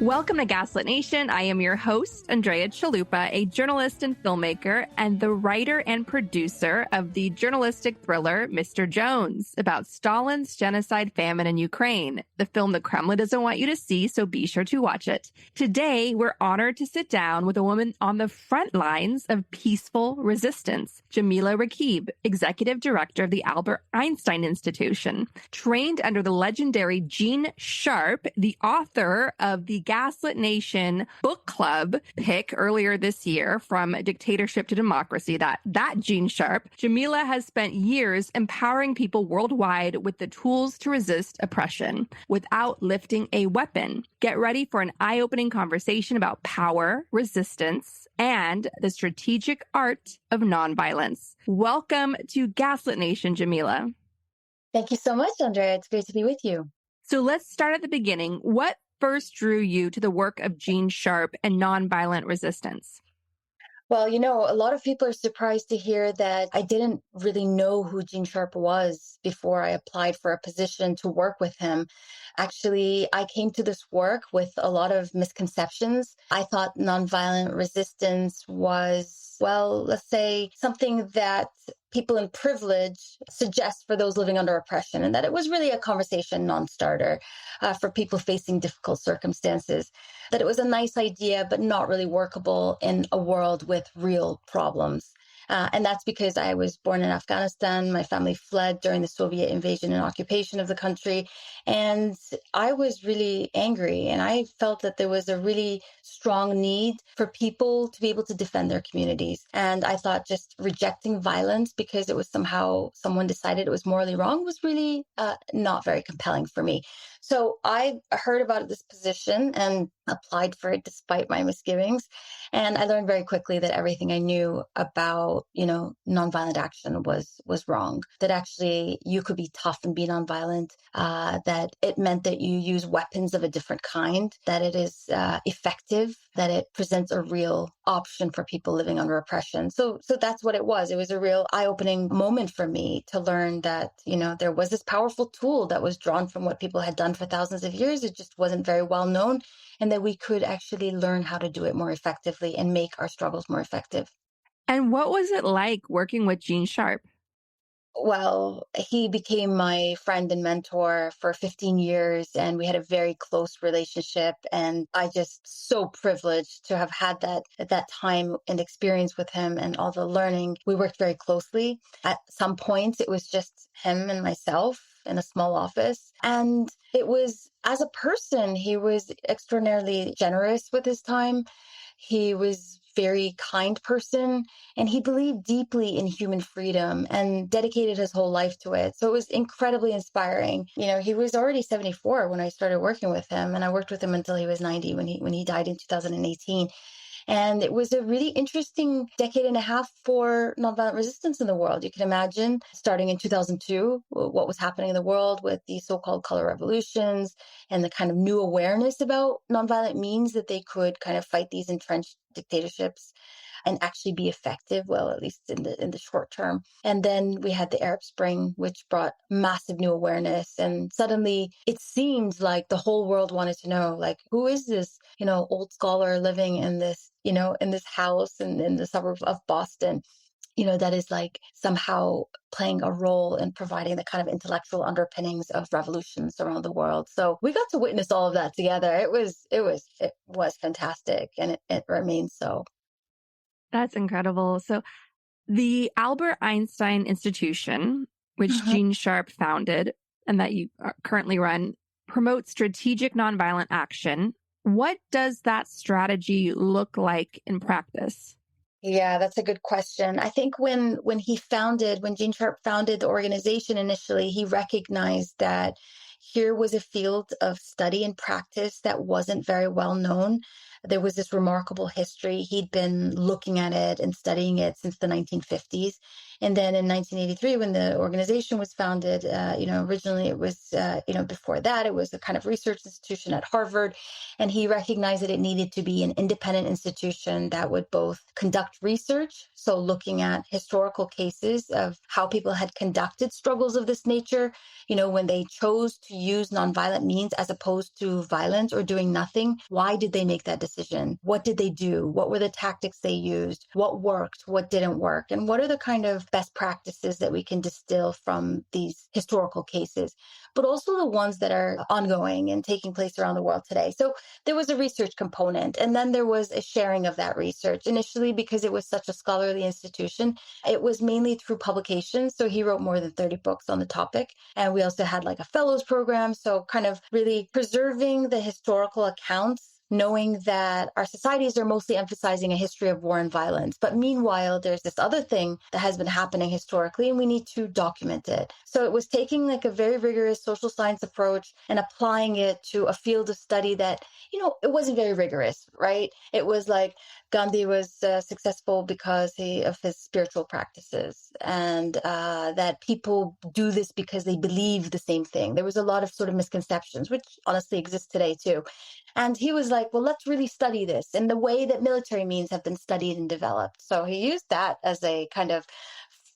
Welcome to Gaslit Nation. I am your host, Andrea Chalupa, a journalist and filmmaker, and the writer and producer of the journalistic thriller Mr. Jones, about Stalin's genocide famine in Ukraine, the film the Kremlin doesn't want you to see, so be sure to watch it. Today, we're honored to sit down with a woman on the front lines of peaceful resistance, Jamila Raqib, executive director of the Albert Einstein Institution, trained under the legendary Gene Sharp, the author of the Gaslit Nation Book Club pick earlier this year, From Dictatorship to Democracy, that Gene Sharp. Jamila has spent years empowering people worldwide with the tools to resist oppression without lifting a weapon. Get ready for an eye-opening conversation about power, resistance, and the strategic art of nonviolence. Welcome to Gaslit Nation, Jamila. Thank you so much, Andrea. It's great to be with you. So let's start at the beginning. What first drew you to the work of Gene Sharp and nonviolent resistance? Well, a lot of people are surprised to hear that I didn't really know who Gene Sharp was before I applied for a position to work with him. Actually, I came to this work with a lot of misconceptions. I thought nonviolent resistance was, let's say something that people in privilege suggest for those living under oppression, and that it was really a conversation non-starter for people facing difficult circumstances, that it was a nice idea, but not really workable in a world with real problems. And that's because I was born in Afghanistan. My family fled during the Soviet invasion and occupation of the country. And I was really angry. And I felt that there was a really strong need for people to be able to defend their communities. And I thought just rejecting violence because it was somehow someone decided it was morally wrong was really not very compelling for me. So I heard about this position and applied for it despite my misgivings. And I learned very quickly that everything I knew about, nonviolent action was wrong, that actually you could be tough and be nonviolent, that it meant that you use weapons of a different kind, that it is effective, that it presents a real option for people living under oppression. So that's what it was. It was a real eye-opening moment for me to learn that, there was this powerful tool that was drawn from what people had done for thousands of years. It just wasn't very well known, and that we could actually learn how to do it more effectively and make our struggles more effective. And what was it like working with Gene Sharp? Well, he became my friend and mentor for 15 years, and we had a very close relationship. And I just so privileged to have had that at that time and experience with him and all the learning. We worked very closely. At some points, it was just him and myself in a small office. And it was, as a person, he was extraordinarily generous with his time. He was very kind person, and he believed deeply in human freedom and dedicated his whole life to it. So it was incredibly inspiring. He was already 74 when I started working with him, and I worked with him until he was 90 when he died in 2018. And it was a really interesting decade and a half for nonviolent resistance in the world. You can imagine, starting in 2002, what was happening in the world with the so-called color revolutions and the kind of new awareness about nonviolent means that they could kind of fight these entrenched dictatorships and actually be effective, well, at least in the short term. And then we had the Arab Spring, which brought massive new awareness. And suddenly it seemed like the whole world wanted to know, like, who is this, old scholar living in this, in this house in the suburb of Boston, that is like somehow playing a role in providing the kind of intellectual underpinnings of revolutions around the world. So we got to witness all of that together. It was fantastic, and it remains so. That's incredible. So the Albert Einstein Institution, which Gene Sharp founded and that you currently run, promotes strategic nonviolent action. What does that strategy look like in practice? Yeah, that's a good question. I think when Gene Sharp founded the organization initially, he recognized that here was a field of study and practice that wasn't very well known, there was this remarkable history. He'd been looking at it and studying it since the 1950s. And then in 1983, when the organization was founded, originally it was, before that, it was a kind of research institution at Harvard. And he recognized that it needed to be an independent institution that would both conduct research, so looking at historical cases of how people had conducted struggles of this nature, when they chose to use nonviolent means as opposed to violence or doing nothing. Why did they make that decision? What did they do? What were the tactics they used? What worked? What didn't work? And what are the kind of best practices that we can distill from these historical cases, but also the ones that are ongoing and taking place around the world today? So there was a research component, and then there was a sharing of that research. Initially, because it was such a scholarly institution, it was mainly through publications. So he wrote more than 30 books on the topic. And we also had like a fellows program. So kind of really preserving the historical accounts, knowing that our societies are mostly emphasizing a history of war and violence. But meanwhile, there's this other thing that has been happening historically, and we need to document it. So it was taking like a very rigorous social science approach and applying it to a field of study that, it wasn't very rigorous, right? It was like Gandhi was successful because of his spiritual practices, and that people do this because they believe the same thing. There was a lot of sort of misconceptions, which honestly exist today too. And he was like, well, let's really study this in the way that military means have been studied and developed. So he used that as a kind of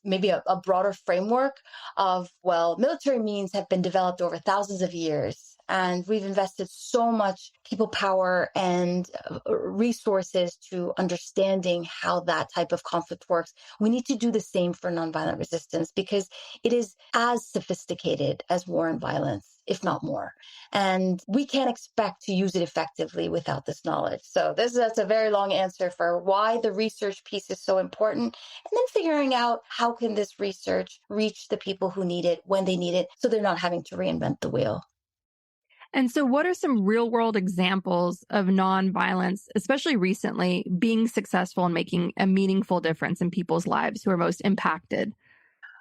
maybe a broader framework of, well, military means have been developed over thousands of years. And we've invested so much people power and resources to understanding how that type of conflict works. We need to do the same for nonviolent resistance because it is as sophisticated as war and violence, if not more. And we can't expect to use it effectively without this knowledge. So that's a very long answer for why the research piece is so important. And then figuring out how can this research reach the people who need it when they need it so they're not having to reinvent the wheel. And so what are some real world examples of nonviolence, especially recently, being successful in making a meaningful difference in people's lives who are most impacted?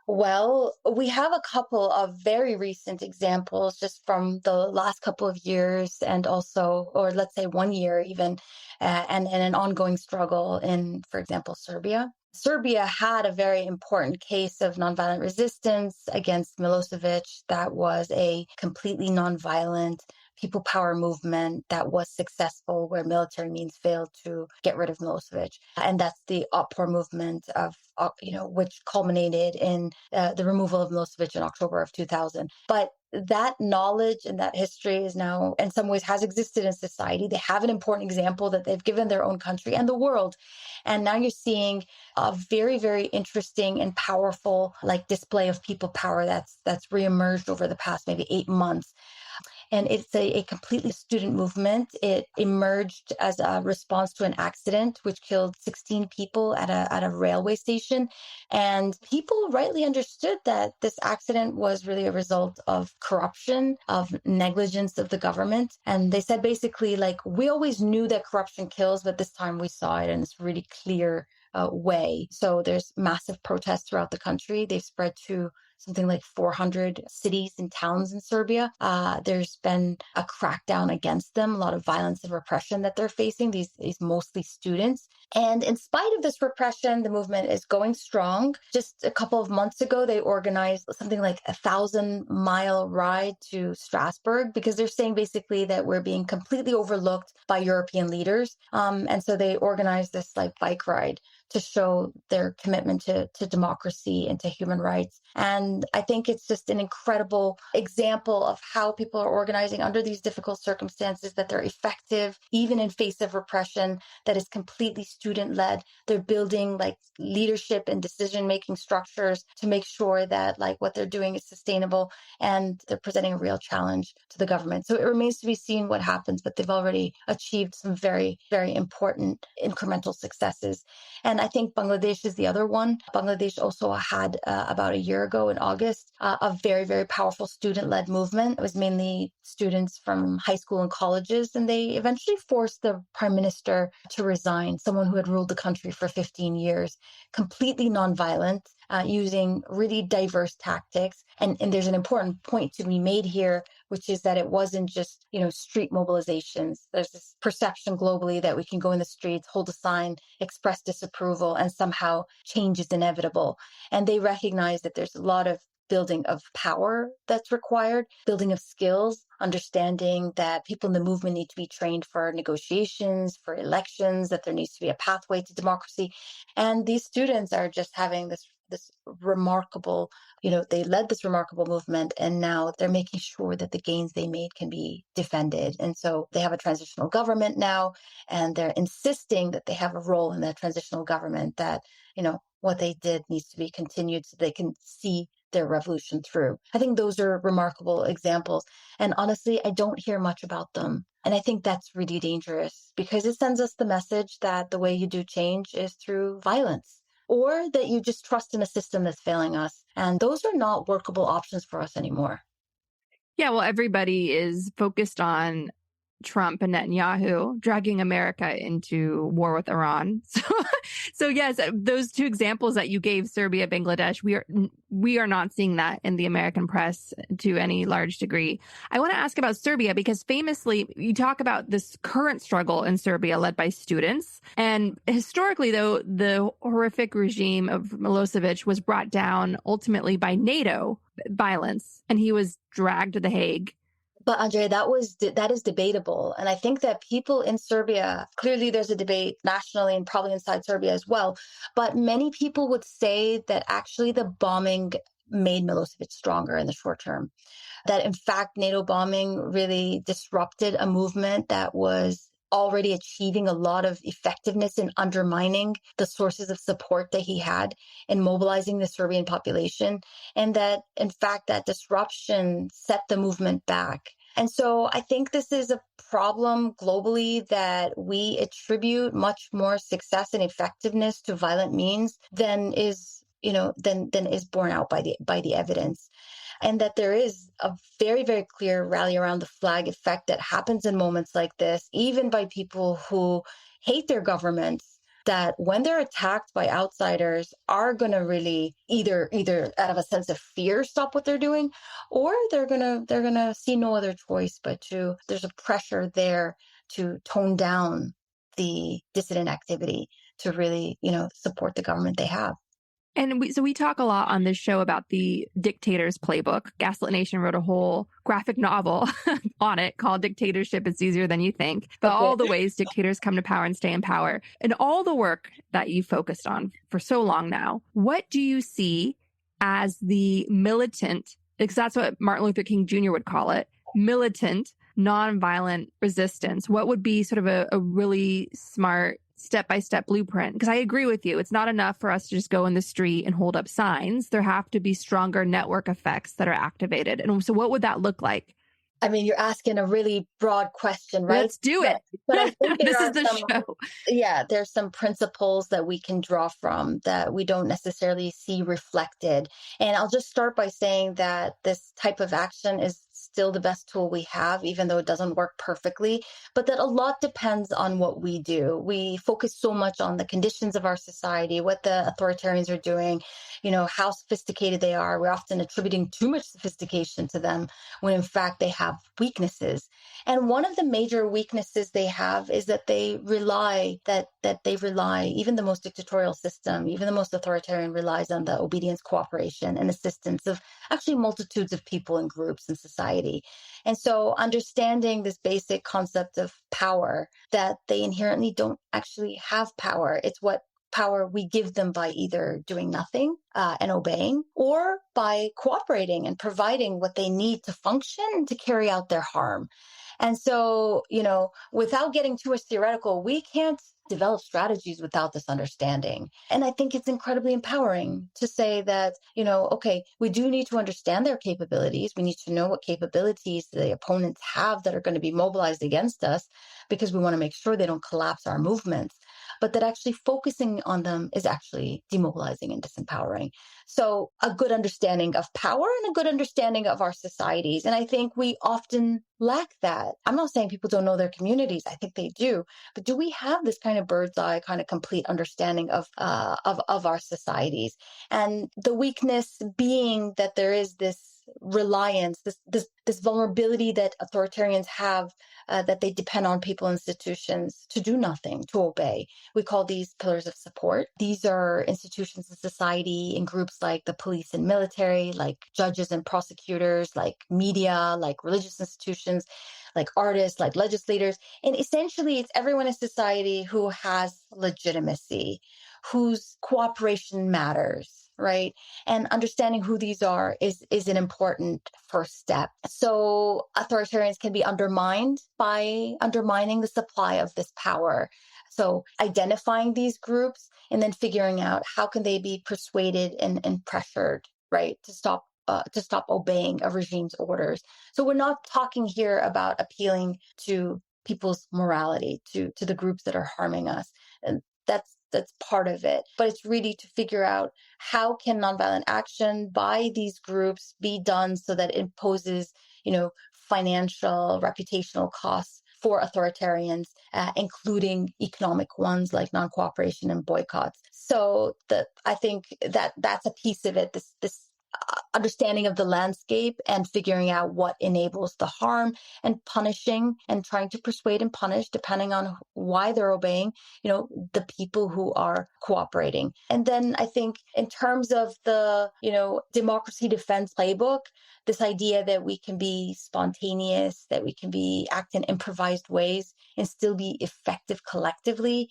Well, we have a couple of very recent examples just from the last couple of years and also, or let's say 1 year even, and an ongoing struggle in, for example, Serbia. Serbia had a very important case of nonviolent resistance against Milosevic that was a completely nonviolent people power movement that was successful where military means failed to get rid of Milosevic. And that's the Otpor movement of, which culminated in the removal of Milosevic in October of 2000. But that knowledge and that history is now, in some ways, has existed in society. They have an important example that they've given their own country and the world. And now you're seeing a very, very interesting and powerful display of people power that's reemerged over the past maybe 8 months. And it's a completely student movement. It emerged as a response to an accident which killed 16 people at a railway station. And people rightly understood that this accident was really a result of corruption, of negligence of the government. And they said basically, we always knew that corruption kills, but this time we saw it in this really clear way. So there's massive protests throughout the country. They've spread to something like 400 cities and towns in Serbia. There's been a crackdown against them, a lot of violence and repression that they're facing, these mostly students. And in spite of this repression, the movement is going strong. Just a couple of months ago, they organized something like 1,000-mile ride to Strasbourg because they're saying basically that we're being completely overlooked by European leaders. And so they organized this bike ride to show their commitment to democracy and to human rights. And I think it's just an incredible example of how people are organizing under these difficult circumstances, that they're effective, even in face of repression that is completely student-led. They're building leadership and decision-making structures to make sure that what they're doing is sustainable, and they're presenting a real challenge to the government. So it remains to be seen what happens, but they've already achieved some very, very important incremental successes. And I think Bangladesh is the other one. Bangladesh also had about a year ago in August, a very, very powerful student-led movement. It was mainly students from high school and colleges, and they eventually forced the prime minister to resign, someone who had ruled the country for 15 years, completely nonviolent. using really diverse tactics. And there's an important point to be made here, which is that it wasn't just, street mobilizations. There's this perception globally that we can go in the streets, hold a sign, express disapproval, and somehow change is inevitable. And they recognize that there's a lot of building of power that's required, building of skills, understanding that people in the movement need to be trained for negotiations, for elections, that there needs to be a pathway to democracy. And these students are just having this remarkable, they led this remarkable movement, and now they're making sure that the gains they made can be defended. And so they have a transitional government now, and they're insisting that they have a role in that transitional government, that, what they did needs to be continued so they can see their revolution through. I think those are remarkable examples. And honestly, I don't hear much about them. And I think that's really dangerous because it sends us the message that the way you do change is through violence, or that you just trust in a system that's failing us. And those are not workable options for us anymore. Yeah, well, everybody is focused on Trump and Netanyahu dragging America into war with Iran. So yes, those two examples that you gave, Serbia, Bangladesh, we are not seeing that in the American press to any large degree. I want to ask about Serbia because famously you talk about this current struggle in Serbia led by students. And historically, though, the horrific regime of Milosevic was brought down ultimately by NATO violence, and he was dragged to The Hague. But Andrea, that is debatable. And I think that people in Serbia, clearly there's a debate nationally and probably inside Serbia as well. But many people would say that actually the bombing made Milosevic stronger in the short term. That in fact, NATO bombing really disrupted a movement that was already achieving a lot of effectiveness in undermining the sources of support that he had in mobilizing the Serbian population. And that, in fact, that disruption set the movement back. And so I think this is a problem globally, that we attribute much more success and effectiveness to violent means than is borne out by the evidence. And that there is a very, very clear rally around the flag effect that happens in moments like this, even by people who hate their governments, that when they're attacked by outsiders are going to really either out of a sense of fear stop what they're doing, or they're going to see no other choice but there's a pressure there to tone down the dissident activity to really, support the government they have. And we talk a lot on this show about the Dictators playbook. Gaslit Nation wrote a whole graphic novel on it called Dictatorship It's Easier Than You Think, but all the ways dictators come to power and stay in power. And all the work that you focused on for so long now, what do you see as the militant, because that's what Martin Luther King Jr. would call it, militant, nonviolent resistance? What would be sort of a really smart step-by-step blueprint? Because I agree with you. It's not enough for us to just go in the street and hold up signs. There have to be stronger network effects that are activated. And so what would that look like? I mean, you're asking a really broad question, right? Let's do it. But I think this is the show. Yeah, there's some principles that we can draw from that we don't necessarily see reflected. And I'll just start by saying that this type of action is still the best tool we have, even though it doesn't work perfectly, but that a lot depends on what we do. We focus so much on the conditions of our society, what the authoritarians are doing, how sophisticated they are. We're often attributing too much sophistication to them when in fact they have weaknesses. And one of the major weaknesses they have is that they rely, even the most dictatorial system, even the most authoritarian relies on the obedience, cooperation, and assistance of actually multitudes of people and groups in society. And so understanding this basic concept of power, that they inherently don't actually have power. It's what power we give them by either doing nothing and obeying, or by cooperating and providing what they need to function to carry out their harm. And so, without getting too much theoretical, we can't develop strategies without this understanding. And I think it's incredibly empowering to say that, okay, we do need to understand their capabilities. We need to know what capabilities the opponents have that are going to be mobilized against us, because we want to make sure they don't collapse our movements. but that actually focusing on them is actually demobilizing and disempowering. So a good understanding of power and a good understanding of our societies. And I think we often lack that. I'm not saying people don't know their communities. I think they do. But do we have this kind of bird's eye, kind of complete understanding of our societies? And the weakness being that there is this reliance, this vulnerability that authoritarians have, that they depend on people, institutions to do nothing, to obey. We call these pillars of support. These are institutions in society in groups like the police and military, like judges and prosecutors, like media, like religious institutions, like artists, like legislators. And essentially, it's everyone in society who has legitimacy, whose cooperation matters, right? And understanding who these are is an important first step. So authoritarians can be undermined by undermining the supply of this power. So identifying these groups and then figuring out how can they be persuaded and pressured, right, to stop obeying a regime's orders. So we're not talking here about appealing to people's morality, to the groups that are harming us. And that's part of it. But it's really to figure out how can nonviolent action by these groups be done so that it imposes, financial, reputational costs for authoritarians, including economic ones like non-cooperation and boycotts. So I think that's a piece of it. This understanding of the landscape and figuring out what enables the harm and punishing and trying to persuade and punish depending on why they're obeying, the people who are cooperating. And then I think in terms of the, democracy defense playbook, this idea that we can be spontaneous, that we can act in improvised ways and still be effective collectively,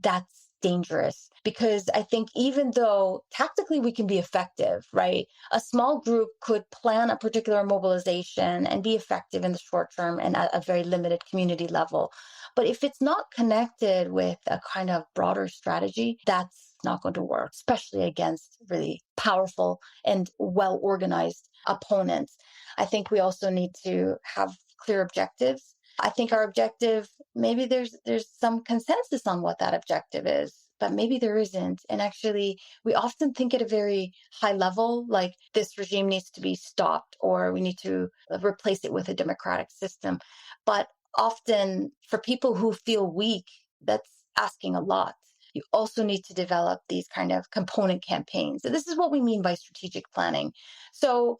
that's dangerous, because I think even though tactically we can be effective, right? A small group could plan a particular mobilization and be effective in the short term and at a very limited community level. But if it's not connected with a kind of broader strategy, that's not going to work, especially against really powerful and well-organized opponents. I think we also need to have clear objectives. I think our objective, maybe there's some consensus on what that objective is, but maybe there isn't. And actually, we often think at a very high level, like this regime needs to be stopped or we need to replace it with a democratic system. But often for people who feel weak, that's asking a lot. You also need to develop these kind of component campaigns. And this is what we mean by strategic planning. So,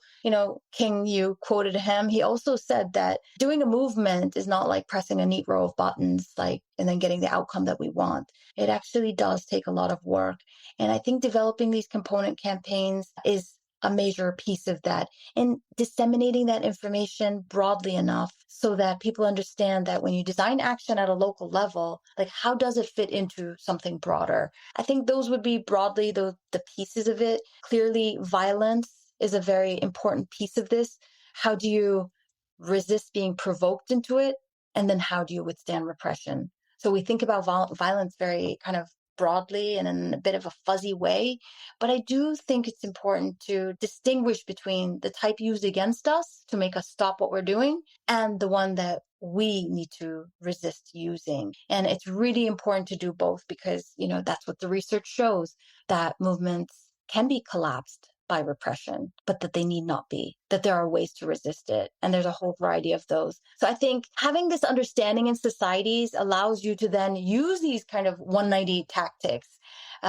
King, you quoted him. He also said that doing a movement is not like pressing a neat row of buttons, and then getting the outcome that we want. It actually does take a lot of work. And I think developing these component campaigns is a major piece of that, and disseminating that information broadly enough so that people understand that when you design action at a local level, how does it fit into something broader? I think those would be broadly the pieces of it. Clearly, violence is a very important piece of this. How do you resist being provoked into it? And then how do you withstand repression? So we think about violence very kind of broadly and in a bit of a fuzzy way. But I do think it's important to distinguish between the type used against us to make us stop what we're doing and the one that we need to resist using. And it's really important to do both because, that's what the research shows, that movements can be collapsed by repression, but that they need not be, that there are ways to resist it. And there's a whole variety of those. So I think having this understanding in societies allows you to then use these kind of 190 tactics.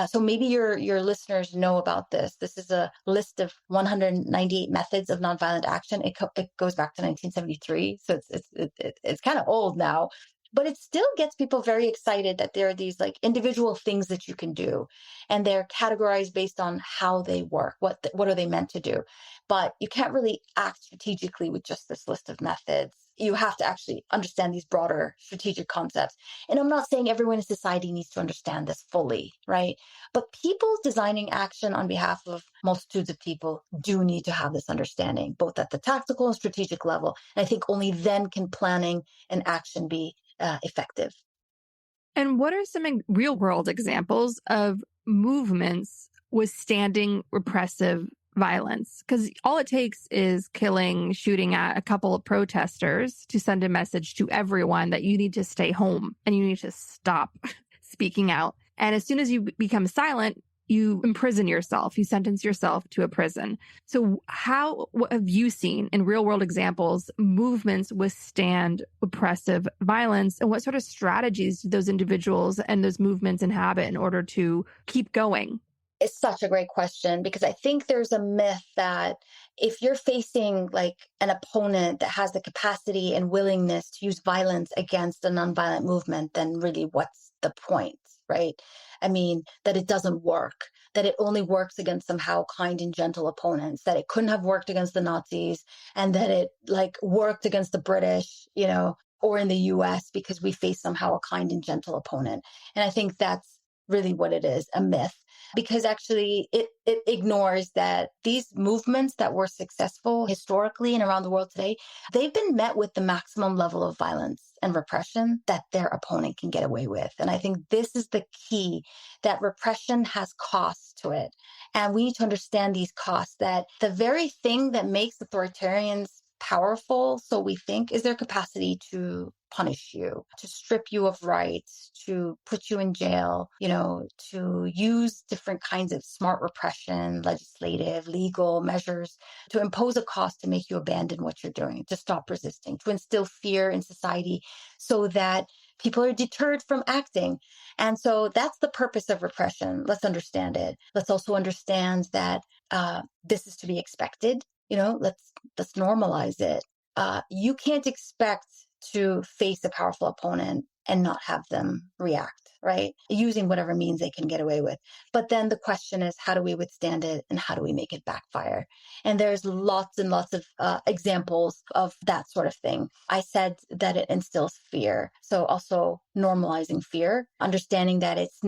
So maybe your listeners know about this. This is a list of 198 methods of nonviolent action. It goes back to 1973. So it's kind of old now. But it still gets people very excited that there are these individual things that you can do, and they're categorized based on how they work. What are they meant to do? But you can't really act strategically with just this list of methods. You have to actually understand these broader strategic concepts. And I'm not saying everyone in society needs to understand this fully, right? But people designing action on behalf of multitudes of people do need to have this understanding, both at the tactical and strategic level. And I think only then can planning and action be effective. And what are some real world examples of movements withstanding repressive violence? Because all it takes is shooting at a couple of protesters to send a message to everyone that you need to stay home and you need to stop speaking out. And as soon as you become silent, you imprison yourself, you sentence yourself to a prison. So what have you seen in real world examples, movements withstand oppressive violence? And what sort of strategies do those individuals and those movements inhabit in order to keep going? It's such a great question, because I think there's a myth that if you're facing like an opponent that has the capacity and willingness to use violence against a nonviolent movement, then really what's the point, right? I mean, that it doesn't work, that it only works against somehow kind and gentle opponents, that it couldn't have worked against the Nazis, and that it like worked against the British, or in the US because we face somehow a kind and gentle opponent. And I think that's really what it is, a myth. Because actually it ignores that these movements that were successful historically and around the world today, they've been met with the maximum level of violence and repression that their opponent can get away with. And I think this is the key, that repression has costs to it. And we need to understand these costs, that the very thing that makes authoritarians powerful, so we think, is their capacity to punish you, to strip you of rights, to put you in jail, to use different kinds of smart repression, legislative, legal measures, to impose a cost to make you abandon what you're doing, to stop resisting, to instill fear in society so that people are deterred from acting. And so that's the purpose of repression. Let's understand it. Let's also understand that this is to be expected. Let's normalize it. You can't expect to face a powerful opponent and not have them react, right? Using whatever means they can get away with. But then the question is, how do we withstand it and how do we make it backfire? And there's lots and lots of examples of that sort of thing. I said that it instills fear. So also normalizing fear, understanding that it's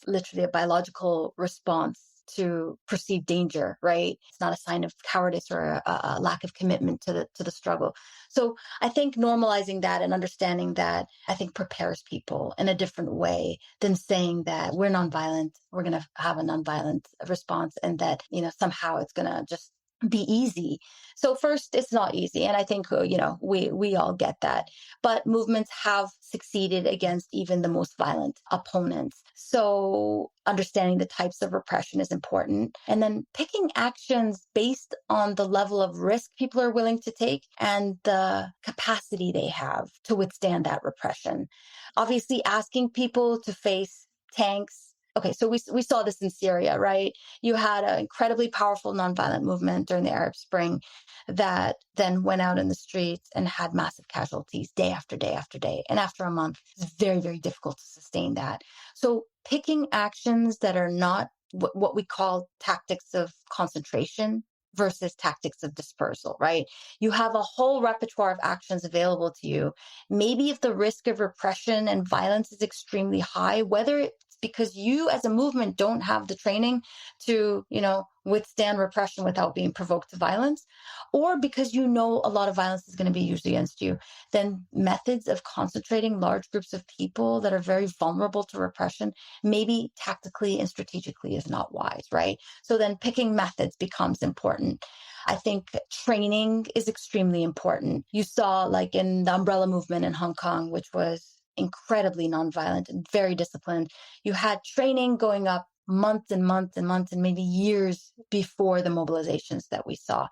literally a biological response to perceived danger, right? It's not a sign of cowardice or a lack of commitment to the struggle. So I think normalizing that and understanding that, I think, prepares people in a different way than saying that we're nonviolent, we're going to have a nonviolent response, and that, somehow it's going to just be easy. So first, it's not easy. And I think, we all get that. But movements have succeeded against even the most violent opponents. So understanding the types of repression is important. And then picking actions based on the level of risk people are willing to take and the capacity they have to withstand that repression. Obviously, asking people to face tanks. Okay, so we saw this in Syria, right? You had an incredibly powerful nonviolent movement during the Arab Spring that then went out in the streets and had massive casualties day after day after day. And after a month, it's very, very difficult to sustain that. So picking actions that are not what we call tactics of concentration versus tactics of dispersal, right? You have a whole repertoire of actions available to you. Maybe if the risk of repression and violence is extremely high, whether it's because you as a movement don't have the training to, withstand repression without being provoked to violence, or because a lot of violence is going to be used against you, then methods of concentrating large groups of people that are very vulnerable to repression, maybe tactically and strategically is not wise, right? So then picking methods becomes important. I think training is extremely important. You saw like in the umbrella movement in Hong Kong, which was incredibly nonviolent and very disciplined. You had training going up months and months and months and maybe years before the mobilizations that we saw.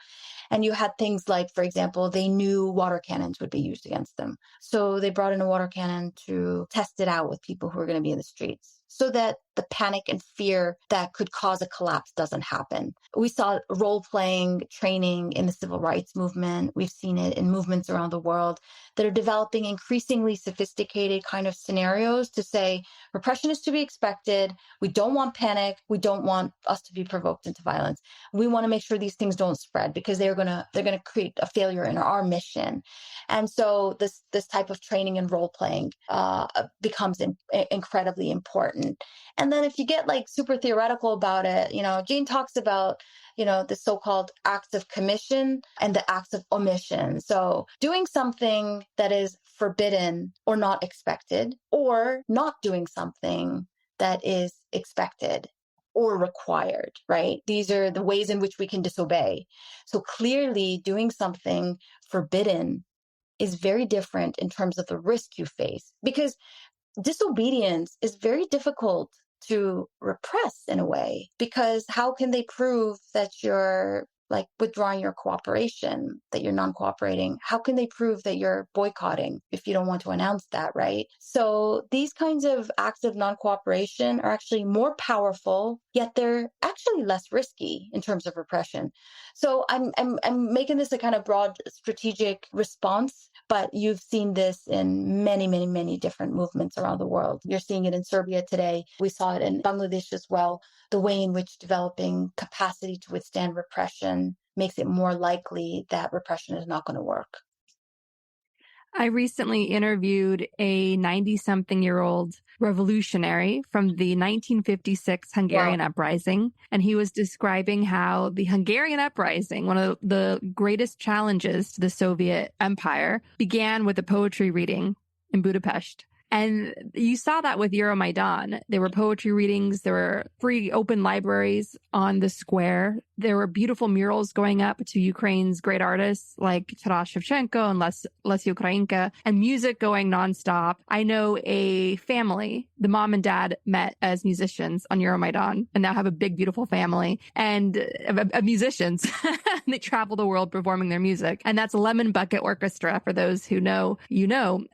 And you had things like, for example, they knew water cannons would be used against them. So they brought in a water cannon to test it out with people who were going to be in the streets so that the panic and fear that could cause a collapse doesn't happen. We saw role-playing training in the civil rights movement. We've seen it in movements around the world that are developing increasingly sophisticated kind of scenarios to say repression is to be expected. We don't want panic. We don't want us to be provoked into violence. We want to make sure these things don't spread because they're going to create a failure in our mission. And so this type of training and role-playing becomes incredibly important. And then if you get like super theoretical about it, Jane talks about, the so-called acts of commission and the acts of omission. So doing something that is forbidden or not expected, or not doing something that is expected or required, right? These are the ways in which we can disobey. So clearly doing something forbidden is very different in terms of the risk you face, because disobedience is very difficult to repress in a way, because how can they prove that you're like withdrawing your cooperation, that you're non-cooperating? How can they prove that you're boycotting if you don't want to announce that, right? So these kinds of acts of non-cooperation are actually more powerful, yet they're actually less risky in terms of repression. So I'm making this a kind of broad strategic response, but you've seen this in many, many, many different movements around the world. You're seeing it in Serbia today. We saw it in Bangladesh as well. The way in which developing capacity to withstand repression makes it more likely that repression is not going to work. I recently interviewed a 90-something-year-old revolutionary from the 1956 Hungarian uprising, and he was describing how the Hungarian uprising, one of the greatest challenges to the Soviet Empire, began with a poetry reading in Budapest. And you saw that with Euromaidan. There were poetry readings. There were free open libraries on the square. There were beautiful murals going up to Ukraine's great artists like Taras Shevchenko and Lesya Ukrainka, and music going nonstop. I know a family, the mom and dad met as musicians on Euromaidan and now have a big, beautiful family and of musicians. They travel the world performing their music. And that's Lemon Bucket Orchestra, for those who know, you know.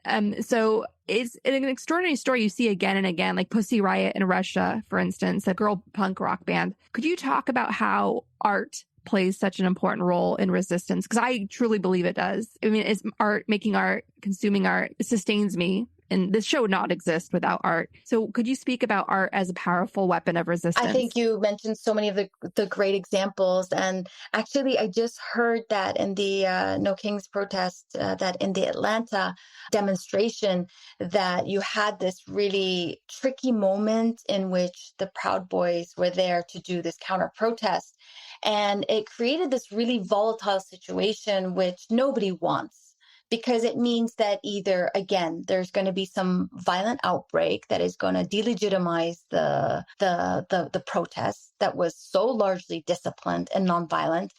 So it's an extraordinary story you see again and again, like Pussy Riot in Russia, for instance, a girl punk rock band. Could you talk about how art plays such an important role in resistance? Because I truly believe it does. I mean, it's art, making art, consuming art, it sustains me. And this show would not exist without art. So could you speak about art as a powerful weapon of resistance? I think you mentioned so many of the great examples. And actually, I just heard that in the No Kings protest, that in the Atlanta demonstration, that you had this really tricky moment in which the Proud Boys were there to do this counter protest. And it created this really volatile situation, which nobody wants. Because it means that either, again, there's going to be some violent outbreak that is going to delegitimize the protest that was so largely disciplined and nonviolent,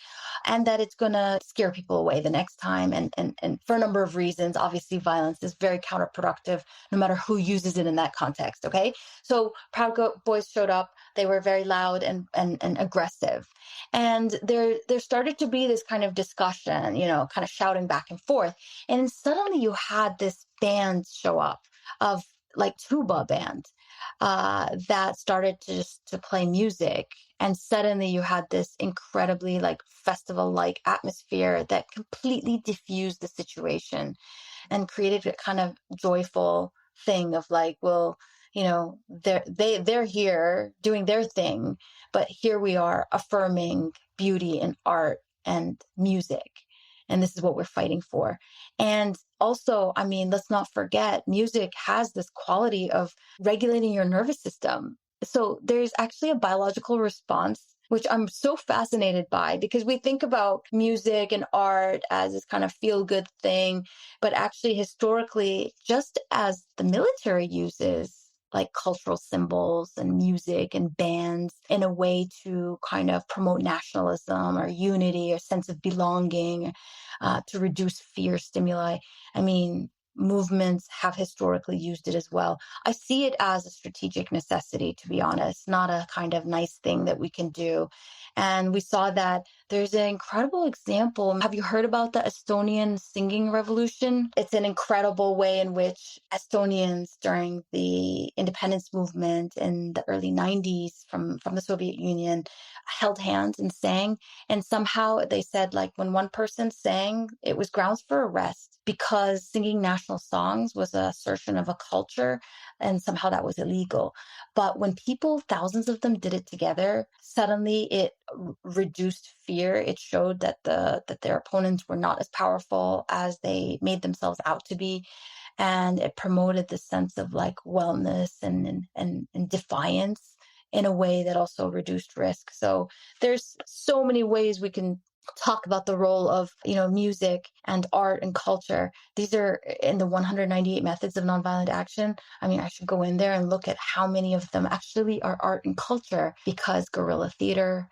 and that it's going to scare people away the next time. And for a number of reasons, obviously, violence is very counterproductive, no matter who uses it in that context. Okay, so Proud Boys showed up. They were very loud and aggressive, and there started to be this kind of discussion, kind of shouting back and forth. And then suddenly you had this band show up of like tuba band that started to play music. And suddenly you had this incredibly like festival-like atmosphere that completely diffused the situation and created a kind of joyful thing of like, well, they're here doing their thing, but here we are affirming beauty and art and music. And this is what we're fighting for. And also, I mean, let's not forget, music has this quality of regulating your nervous system. So there's actually a biological response, which I'm so fascinated by, because we think about music and art as this kind of feel-good thing, but actually historically, just as the military uses like cultural symbols and music and bands in a way to kind of promote nationalism or unity or sense of belonging, to reduce fear stimuli. I mean, movements have historically used it as well. I see it as a strategic necessity, to be honest, not a kind of nice thing that we can do. And we saw that there's an incredible example. Have you heard about the Estonian singing revolution? It's an incredible way in which Estonians during the independence movement in the early 90s from the Soviet Union held hands and sang. And somehow they said, like, when one person sang, it was grounds for arrest because singing national songs was an assertion of a culture, and somehow that was illegal. But when people, thousands of them, did it together, suddenly it reduced fear. It showed that their opponents were not as powerful as they made themselves out to be. And it promoted this sense of like wellness and defiance in a way that also reduced risk. So there's so many ways we can talk about the role of, music and art and culture. These are in the 198 methods of nonviolent action. I mean, I should go in there and look at how many of them actually are art and culture, because guerrilla theater,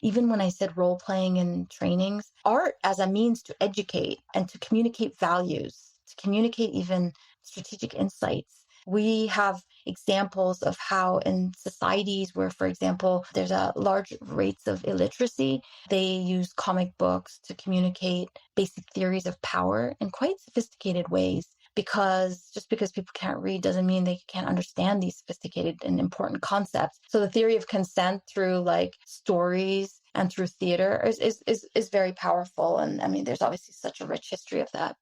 even when I said role playing and trainings, art as a means to educate and to communicate values, to communicate even strategic insights. We have examples of how in societies where, for example, there's a large rates of illiteracy, they use comic books to communicate basic theories of power in quite sophisticated ways. Because just because people can't read doesn't mean they can't understand these sophisticated and important concepts. So the theory of consent through like stories and through theater is very powerful. And I mean, there's obviously such a rich history of that.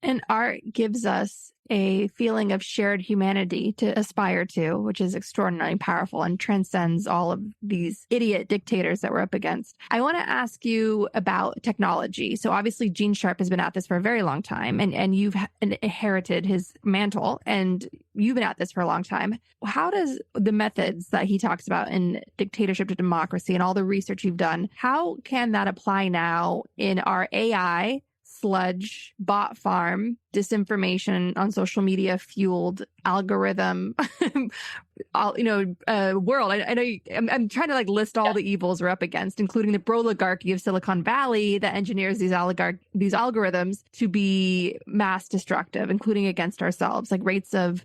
And art gives us a feeling of shared humanity to aspire to, which is extraordinarily powerful and transcends all of these idiot dictators that we're up against. I want to ask you about technology. So obviously Gene Sharp has been at this for a very long time, and you've inherited his mantle, and you've been at this for a long time. How does the methods that he talks about in Dictatorship to Democracy and all the research you've done, how can that apply now in our AI sludge, bot farm, disinformation on social media fueled algorithm, world? I know I'm trying to like list all the evils we're up against, including the oligarchy of Silicon Valley that engineers these algorithms to be mass destructive, including against ourselves. Like rates of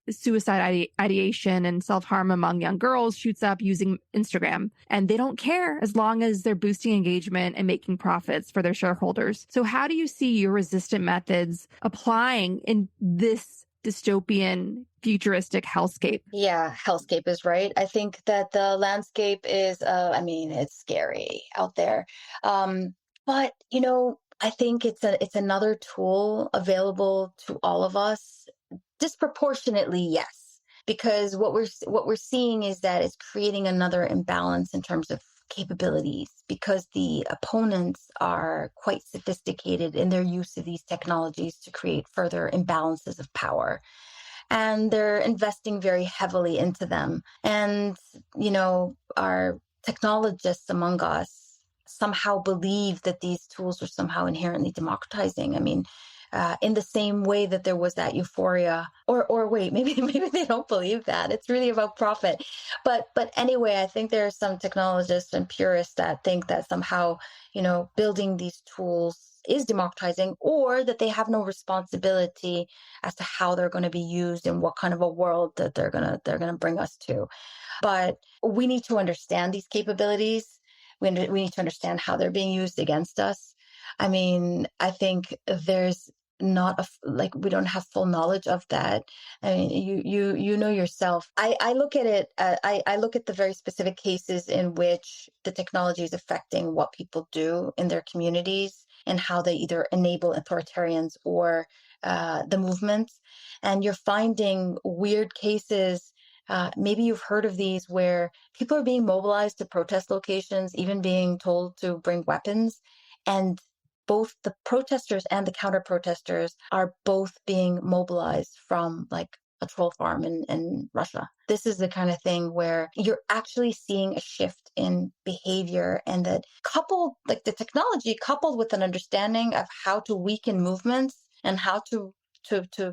suicide ideation and self-harm among young girls shoots up using Instagram, and they don't care as long as they're boosting engagement and making profits for their shareholders. So how do you see your resistant methods applying in this dystopian, futuristic hellscape? Yeah, hellscape is right. I think that the landscape is, it's scary out there. But, I think it's another tool available to all of us. Disproportionately, yes, because what we're seeing is that it's creating another imbalance in terms of capabilities, because the opponents are quite sophisticated in their use of these technologies to create further imbalances of power. And they're investing very heavily into them. And, our technologists among us somehow believe that these tools are somehow inherently democratizing. I mean, in the same way that there was that euphoria, or wait, maybe they don't believe that. It's really about profit. But anyway, I think there are some technologists and purists that think that somehow, building these tools is democratizing, or that they have no responsibility as to how they're going to be used and what kind of a world that they're going to bring us to. But we need to understand these capabilities. We need to understand how they're being used against us. I mean, I think there's not we don't have full knowledge of that. I mean, you know yourself. I look at it. I look at the very specific cases in which the technology is affecting what people do in their communities and how they either enable authoritarians or the movements. And you're finding weird cases. Maybe you've heard of these where people are being mobilized to protest locations, even being told to bring weapons, and both the protesters and the counter-protesters are both being mobilized from like a troll farm in Russia. This is the kind of thing where you're actually seeing a shift in behavior, and that the technology coupled with an understanding of how to weaken movements and how to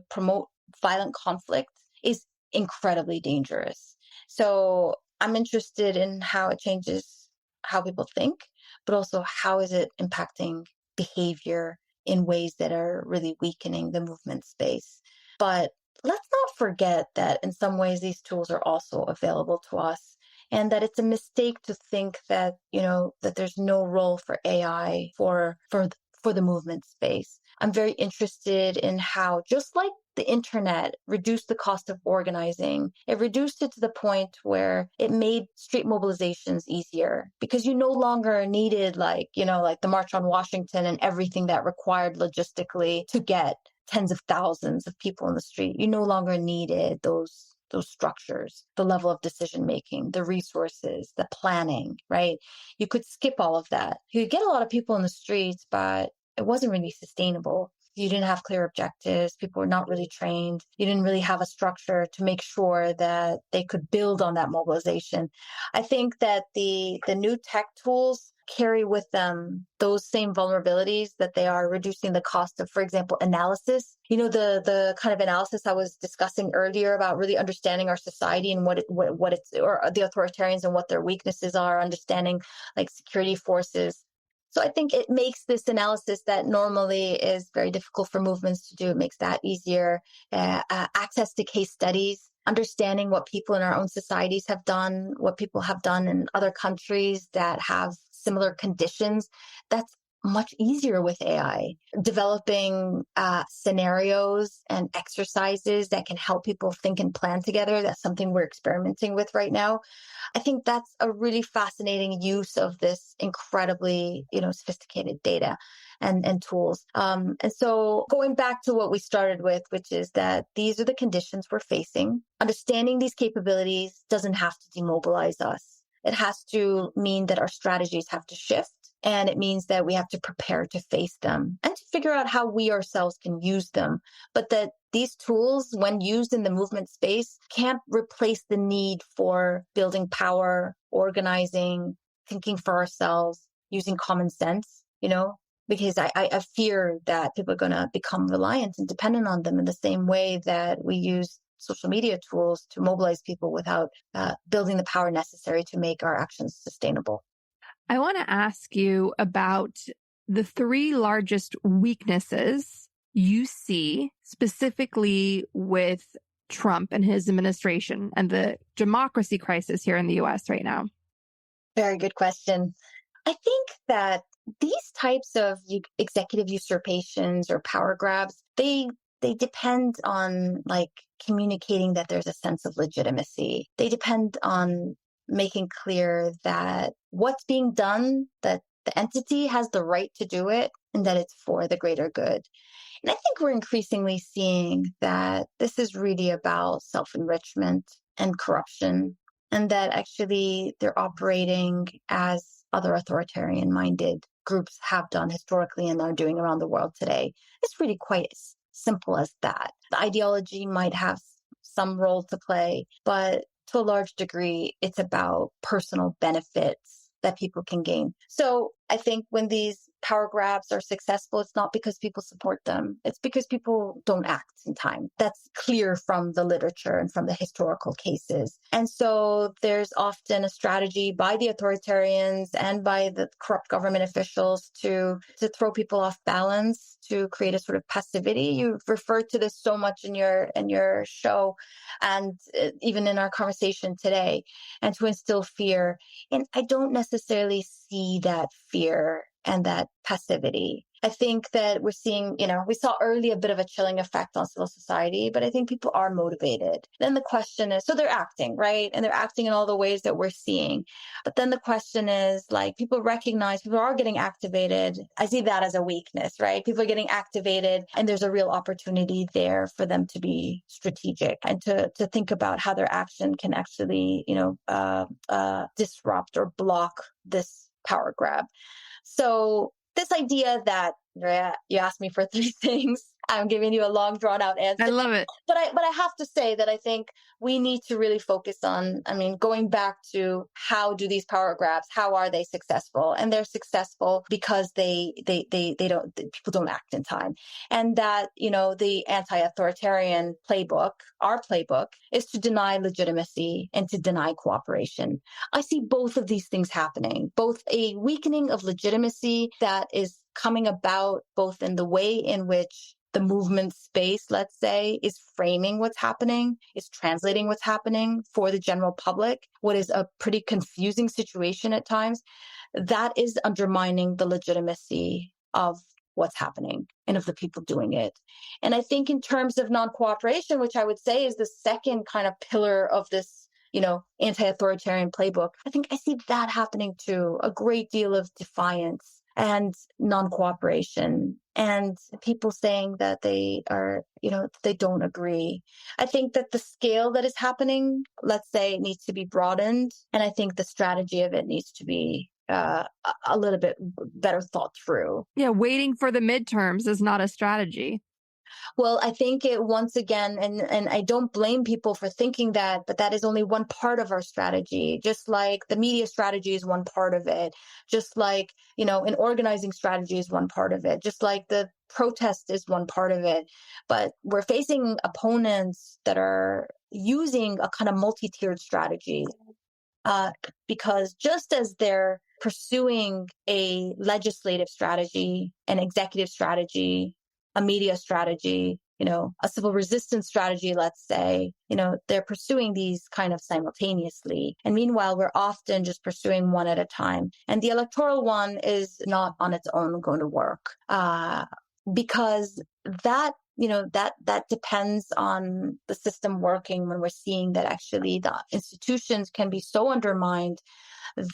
promote violent conflict is incredibly dangerous. So I'm interested in how it changes how people think, but also how is it impacting behavior in ways that are really weakening the movement space. But let's not forget that in some ways these tools are also available to us, and that it's a mistake to think that, that there's no role for AI for the movement space. I'm very interested in how, just like the internet reduced the cost of organizing, it reduced it to the point where it made street mobilizations easier, because you no longer needed like the March on Washington and everything that required logistically to get tens of thousands of people in the street. You no longer needed those structures, the level of decision making, the resources, the planning, right? You could skip all of that. You could get a lot of people in the streets, but it wasn't really sustainable. You didn't have clear objectives. People were not really trained. You didn't really have a structure to make sure that they could build on that mobilization. I think that the new tech tools carry with them those same vulnerabilities, that they are reducing the cost of, for example, analysis. The kind of analysis I was discussing earlier about really understanding our society and what it's, or the authoritarians and what their weaknesses are, understanding like security forces. So I think it makes this analysis that normally is very difficult for movements to do, it makes that easier. Access to case studies, understanding what people in our own societies have done, what people have done in other countries that have similar conditions, that's much easier with AI. Developing scenarios and exercises that can help people think and plan together. That's something we're experimenting with right now. I think that's a really fascinating use of this incredibly, sophisticated data and tools. And so going back to what we started with, which is that these are the conditions we're facing. Understanding these capabilities doesn't have to demobilize us. It has to mean that our strategies have to shift. And it means that we have to prepare to face them and to figure out how we ourselves can use them. But that these tools, when used in the movement space, can't replace the need for building power, organizing, thinking for ourselves, using common sense, because I fear that people are going to become reliant and dependent on them in the same way that we use social media tools to mobilize people without building the power necessary to make our actions sustainable. I want to ask you about the 3 largest weaknesses you see specifically with Trump and his administration and the democracy crisis here in the US right now. Very good question. I think that these types of executive usurpations or power grabs, they depend on communicating that there's a sense of legitimacy. They depend on making clear that what's being done, that the entity has the right to do it and that it's for the greater good. And I think we're increasingly seeing that this is really about self-enrichment and corruption, and that actually they're operating as other authoritarian-minded groups have done historically and are doing around the world today. It's really quite as simple as that. The ideology might have some role to play, but to a large degree, it's about personal benefits that people can gain. So I think when these power grabs are successful, it's not because people support them. It's because people don't act in time. That's clear from the literature and from the historical cases. And so there's often a strategy by the authoritarians and by the corrupt government officials to throw people off balance, to create a sort of passivity. You've referred to this so much in your show and even in our conversation today, and to instill fear. And I don't necessarily see that fear and that passivity. I think that we're seeing, we saw early a bit of a chilling effect on civil society, but I think people are motivated. Then the question is, so they're acting, right? And they're acting in all the ways that we're seeing. But then the question is, people recognize people are getting activated. I see that as a weakness, right? People are getting activated, and there's a real opportunity there for them to be strategic and to think about how their action can actually, disrupt or block this power grab. So this idea that, Andrea, you asked me for 3 things. I'm giving you a long, drawn-out answer. I love it. But I have to say that I think we need to really focus on, going back to how do these power grabs, how are they successful? And they're successful because people don't act in time. And that, the anti-authoritarian playbook, our playbook, is to deny legitimacy and to deny cooperation. I see both of these things happening, both a weakening of legitimacy that is coming about both in the way in which the movement space, let's say, is framing what's happening, is translating what's happening for the general public, what is a pretty confusing situation at times, that is undermining the legitimacy of what's happening and of the people doing it. And I think in terms of non-cooperation, which I would say is the second kind of pillar of this, anti-authoritarian playbook, I think I see that happening too, a great deal of defiance and non-cooperation, and people saying that they are, they don't agree. I think that the scale that is happening, let's say, needs to be broadened. And I think the strategy of it needs to be a little bit better thought through. Yeah, waiting for the midterms is not a strategy. Well, I think it once again, and I don't blame people for thinking that, but that is only one part of our strategy. Just like the media strategy is one part of it. Just like, an organizing strategy is one part of it. Just like the protest is one part of it. But we're facing opponents that are using a kind of multi-tiered strategy. Because just as they're pursuing a legislative strategy, an executive strategy, a media strategy, a civil resistance strategy, let's say, they're pursuing these kind of simultaneously. And meanwhile, we're often just pursuing one at a time. And the electoral one is not on its own going to work because that that depends on the system working when we're seeing that actually the institutions can be so undermined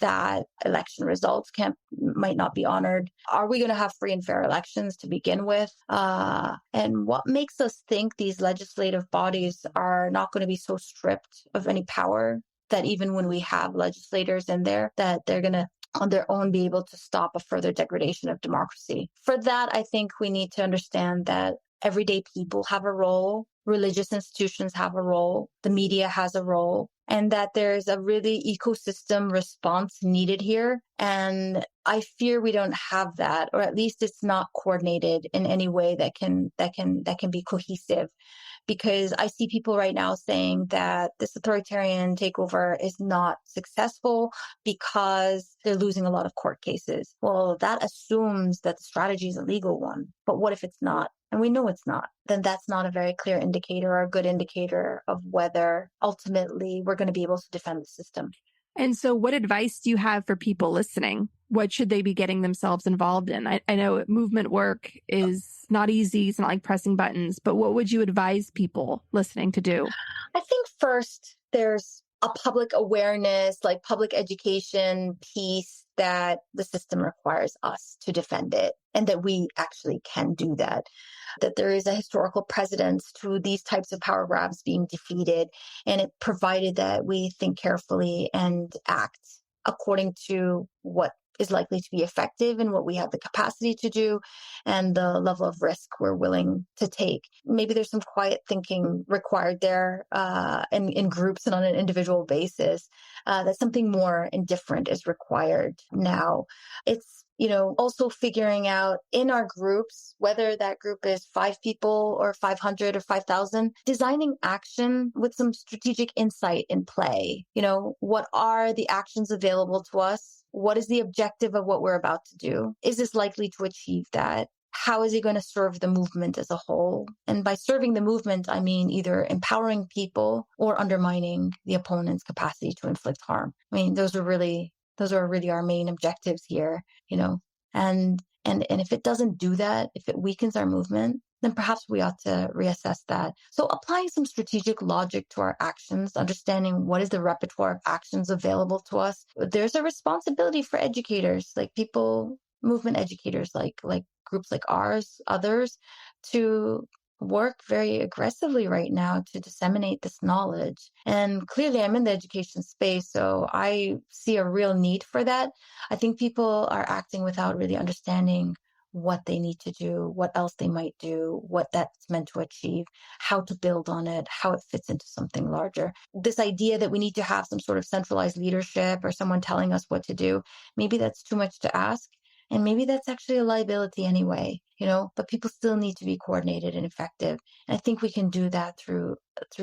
that election results might not be honored. Are we going to have free and fair elections to begin with? And what makes us think these legislative bodies are not going to be so stripped of any power that even when we have legislators in there, that they're going to on their own be able to stop a further degradation of democracy? For that, I think we need to understand that everyday people have a role, religious institutions have a role, the media has a role, and that there's a really ecosystem response needed here. And I fear we don't have that, or at least it's not coordinated in any way that can be cohesive. Because I see people right now saying that this authoritarian takeover is not successful because they're losing a lot of court cases. Well, that assumes that the strategy is a legal one. But what if it's not? And we know it's not. Then that's not a very clear indicator or a good indicator of whether ultimately we're going to be able to defend the system. And so what advice do you have for people listening? What should they be getting themselves involved in? I know movement work is not easy. It's not like pressing buttons, but what would you advise people listening to do? I think first there's a public awareness, like public education piece that the system requires us to defend it and that we actually can do that. That there is a historical precedence to these types of power grabs being defeated, and it provided that we think carefully and act according to what is likely to be effective and what we have the capacity to do and the level of risk we're willing to take. Maybe there's some quiet thinking required there in groups and on an individual basis, that something more and different is required now. It's also figuring out in our groups, whether that group is 5 people or 500 or 5,000, designing action with some strategic insight in play. What are the actions available to us? What is the objective of what we're about to do? Is this likely to achieve that? How is it going to serve the movement as a whole? And by serving the movement, I mean either empowering people or undermining the opponent's capacity to inflict harm. I mean, those are really our main objectives here, and if it doesn't do that, if it weakens our movement, then perhaps we ought to reassess that. So applying some strategic logic to our actions, understanding what is the repertoire of actions available to us. There's a responsibility for educators, like movement educators, like groups like ours, others, to work very aggressively right now to disseminate this knowledge. And clearly I'm in the education space, so I see a real need for that. I think people are acting without really understanding what they need to do, what else they might do, what that's meant to achieve, how to build on it, how it fits into something larger. This idea that we need to have some sort of centralized leadership or someone telling us what to do, maybe that's too much to ask. And maybe that's actually a liability anyway, but people still need to be coordinated and effective. And I think we can do that through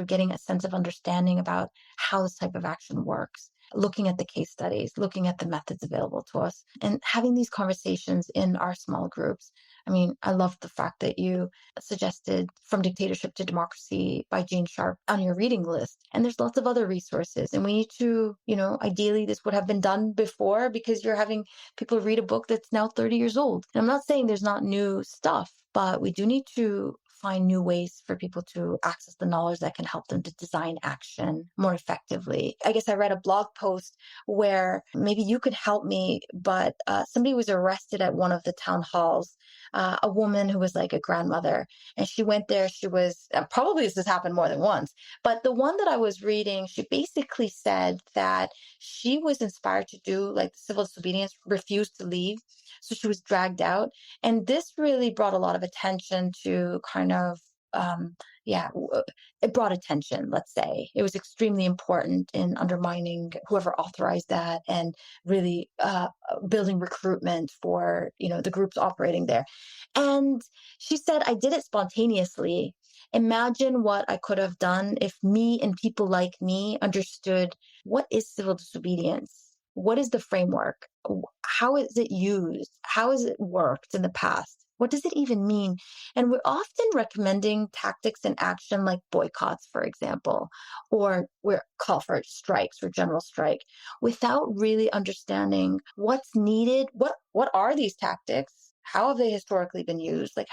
getting a sense of understanding about how this type of action works, looking at the case studies, looking at the methods available to us, and having these conversations in our small groups. I mean, I love the fact that you suggested From Dictatorship to Democracy by Gene Sharp on your reading list. And there's lots of other resources. And we need to, ideally this would have been done before, because you're having people read a book that's now 30 years old. And I'm not saying there's not new stuff, but we do need to find new ways for people to access the knowledge that can help them to design action more effectively. I guess I read a blog post where maybe you could help me, but somebody was arrested at one of the town halls, a woman who was like a grandmother, and she went there. She was, probably this has happened more than once, but the one that I was reading, she basically said that she was inspired to do like the civil disobedience, refused to leave. So she was dragged out. And this really brought a lot of attention to kind of, it brought attention, let's say. It was extremely important in undermining whoever authorized that and really building recruitment for, the groups operating there. And she said, I did it spontaneously. Imagine what I could have done if me and people like me understood what is civil disobedience. What is the framework? How is it used? How has it worked in the past? What does it even mean? And we're often recommending tactics in action like boycotts, for example, or we're call for strikes or general strike without really understanding what's needed. What are these tactics? How have they historically been used? Like,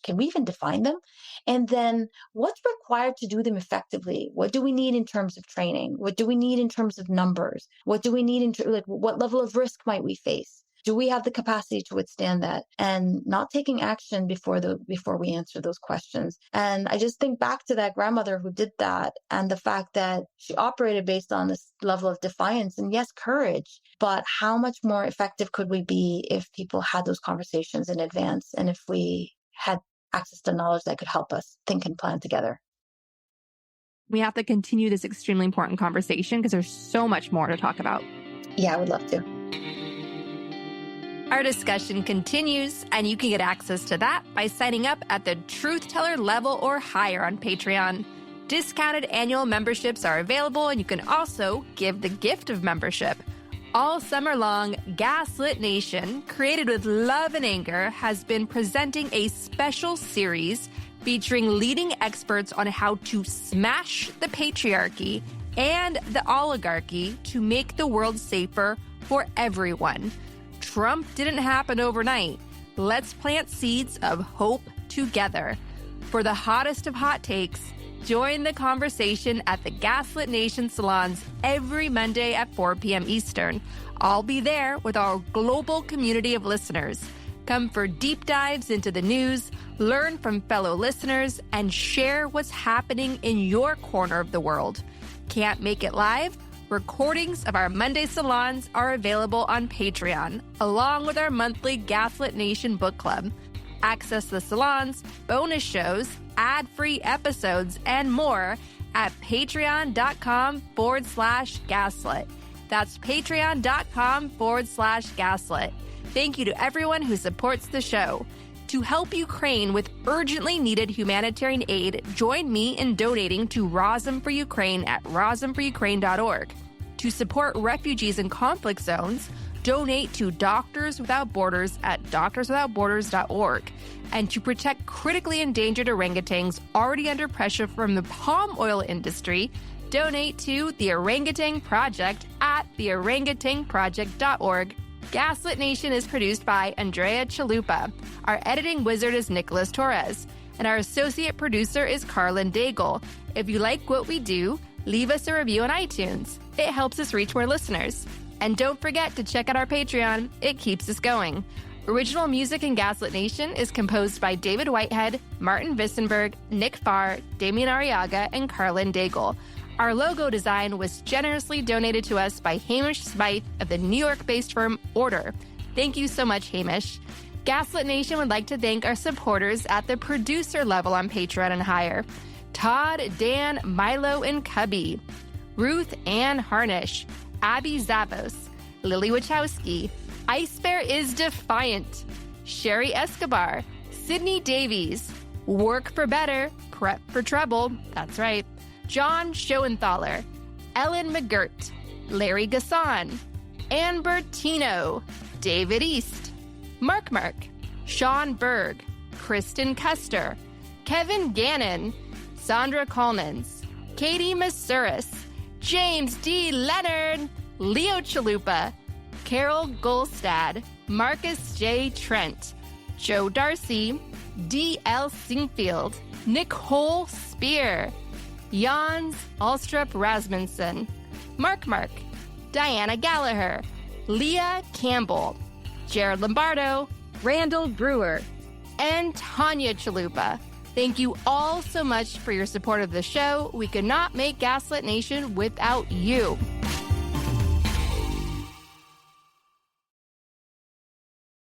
can we even define them? And then what's required to do them effectively? What do we need in terms of training? What do we need in terms of numbers? What do we need like what level of risk might we face? Do we have the capacity to withstand that? And not taking action before we answer those questions. And I just think back to that grandmother who did that and the fact that she operated based on this level of defiance and yes, courage. But how much more effective could we be if people had those conversations in advance and if we had access to knowledge that could help us think and plan together? We have to continue this extremely important conversation because there's so much more to talk about. Yeah, I would love to. Our discussion continues, and you can get access to that by signing up at the Truth Teller level or higher on Patreon. Discounted annual memberships are available, and you can also give the gift of membership. All summer long, Gaslit Nation, created with love and anger, has been presenting a special series featuring leading experts on how to smash the patriarchy and the oligarchy to make the world safer for everyone. Trump didn't happen overnight. Let's plant seeds of hope together. For the hottest of hot takes, join the conversation at the Gaslit Nation salons every Monday at 4 p.m. Eastern. I'll be there with our global community of listeners. Come for deep dives into the news, learn from fellow listeners, and share what's happening in your corner of the world. Can't make it live? Recordings of our Monday salons are available on Patreon, along with our monthly Gaslit Nation Book Club. Access the salons, bonus shows, ad-free episodes, and more at patreon.com/gaslit. That's patreon.com/gaslit. Thank you to everyone who supports the show. To help Ukraine with urgently needed humanitarian aid, join me in donating to Razom for Ukraine at razomforukraine.org. To support refugees in conflict zones, donate to Doctors Without Borders at doctorswithoutborders.org. And to protect critically endangered orangutans already under pressure from the palm oil industry, donate to the Orangutan Project at theorangutanproject.org. Gaslit Nation is produced by Andrea Chalupa. Our editing wizard is Nicholas Torres. And our associate producer is Carlin Daigle. If you like what we do, leave us a review on iTunes. It helps us reach more listeners. And don't forget to check out our Patreon. It keeps us going. Original music in Gaslit Nation is composed by David Whitehead, Martin Vissenberg, Nick Farr, Damian Arriaga, and Carlin Daigle. Our logo design was generously donated to us by Hamish Smythe of the New York-based firm Order. Thank you so much, Hamish. Gaslit Nation would like to thank our supporters at the producer level on Patreon and higher. Todd, Dan, Milo, and Cubby. Ruth Ann Harnish. Abby Zavos. Lily Wachowski. Ice Bear is Defiant. Sherry Escobar. Sydney Davies. Work for Better. Prep for Trouble. That's right. John Schoenthaler, Ellen McGirt, Larry Gasson, Ann Bertino, David East, Mark, Sean Berg, Kristen Custer, Kevin Gannon, Sandra Collins, Katie Masuris, James D. Leonard, Leo Chalupa, Carol Golstad, Marcus J. Trent, Joe Darcy, D.L. Singfield, Nicole Spear, Jans Alstrup Rasmussen, Mark, Diana Gallagher, Leah Campbell, Jared Lombardo, Randall Brewer, and Tanya Chalupa. Thank you all so much for your support of the show. We could not make Gaslit Nation without you.